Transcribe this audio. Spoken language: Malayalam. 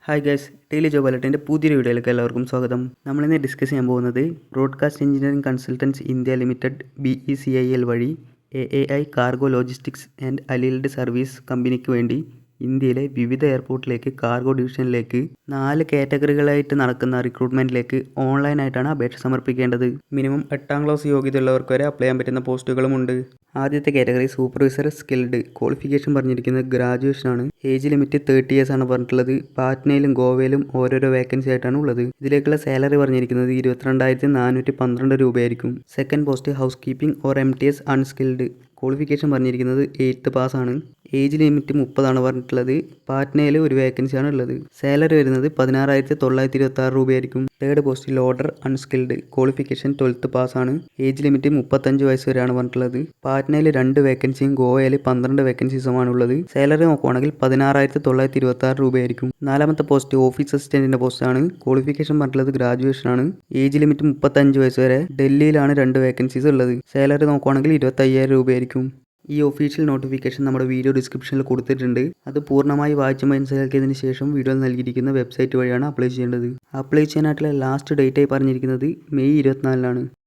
ഹായ് ഗൈസ്, ഡെയിലി ജോബ് അലർട്ടിൻ്റെ പുതിയൊരു വീഡിയോയിലേക്ക് എല്ലാവർക്കും സ്വാഗതം. നമ്മളിന്ന് ഡിസ്കസ് ചെയ്യാൻ പോകുന്നത് broadcast engineering consultants India limited BECIL വഴി AAI cargo logistics and allied service കമ്പനിക്ക് വേണ്ടി ഇന്ത്യയിലെ വിവിധ എയർപോർട്ടിലേക്ക് കാർഗോ ഡിവിഷനിലേക്ക് 4 കാറ്റഗറികളായിട്ട് നടക്കുന്ന റിക്രൂട്ട്മെൻറ്റിലേക്ക് ഓൺലൈനായിട്ടാണ് അപേക്ഷ സമർപ്പിക്കേണ്ടത്. മിനിമം 8ാം ക്ലാസ് യോഗ്യതയുള്ളവർക്ക് വരെ അപ്ലൈ ചെയ്യാൻ പറ്റുന്ന പോസ്റ്റുകളുമുണ്ട്. ആദ്യത്തെ കാറ്റഗറി സൂപ്പർവൈസർ സ്കിൽഡ്. ക്വാളിഫിക്കേഷൻ പറഞ്ഞിരിക്കുന്നത് ഗ്രാജുവേഷനാണ്. ഏജ് ലിമിറ്റ് 30 ഇയേഴ്സ് ആണ് പറഞ്ഞിട്ടുള്ളത്. പാറ്റ്നയിലും ഗോവയിലും ഓരോരോ വേക്കൻസി ആയിട്ടാണ് ഉള്ളത്. ഇതിലേക്കുള്ള സാലറി പറഞ്ഞിരിക്കുന്നത് 22,412 രൂപയായിരിക്കും. Second post house keeping or MTS unskilled. Qualification പറഞ്ഞിരിക്കുന്നത് 8th പാസ്സാണ്. ഏജ് ലിമിറ്റ് 30 ആണ് പറഞ്ഞിട്ടുള്ളത്. പാറ്റ്നയിൽ ഒരു വേക്കൻസിയാണ് ഉള്ളത്. സാലറി വരുന്നത് 16,926 രൂപയായിരിക്കും. Third post loader unskilled. Qualification 12th പാസ്സാണ്. ഏജ് ലിമിറ്റ് 35 വയസ്സ് വരെയാണ് പറഞ്ഞിട്ടുള്ളത്. പാറ്റ്നയിൽ 2 വേക്കൻസിയും ഗോവയിൽ 12 വേക്കൻസീസുമാണ് ഉള്ളത്. സാലറി നോക്കുവാണെങ്കിൽ 16,926 രൂപയായിരിക്കും. നാലാമത്തെ പോസ്റ്റ് ഓഫീസ് അസിസ്റ്റന്റിന്റെ പോസ്റ്റാണ്. ക്വാളിഫിക്കേഷൻ പറഞ്ഞിട്ടുള്ളത് ഗ്രാജുവേഷനാണ്. ഏജ് ലിമിറ്റ് 35 വയസ്സ് വരെ. ഡൽഹിയിലാണ് 2 വേക്കൻസീസ് ഉള്ളത്. സാലറി നോക്കുവാണെങ്കിൽ 25,000 രൂപയായിരിക്കും. ഈ ഒഫീഷ്യൽ നോട്ടിഫിക്കേഷൻ നമ്മുടെ വീഡിയോ ഡിസ്ക്രിപ്ഷനിൽ കൊടുത്തിട്ടുണ്ട്. അത് പൂർണ്ണമായി വായിച്ച് മനസ്സിലാക്കിയതിന് ശേഷം വീഡിയോയിൽ നൽകിയിരിക്കുന്ന വെബ്സൈറ്റ് വഴിയാണ് അപ്ലൈ ചെയ്യേണ്ടത്. അപ്ലൈ ചെയ്യാനായിട്ടുള്ള ലാസ്റ്റ് ഡേറ്റായി പറഞ്ഞിരിക്കുന്നത് മെയ് 24-നാണ്.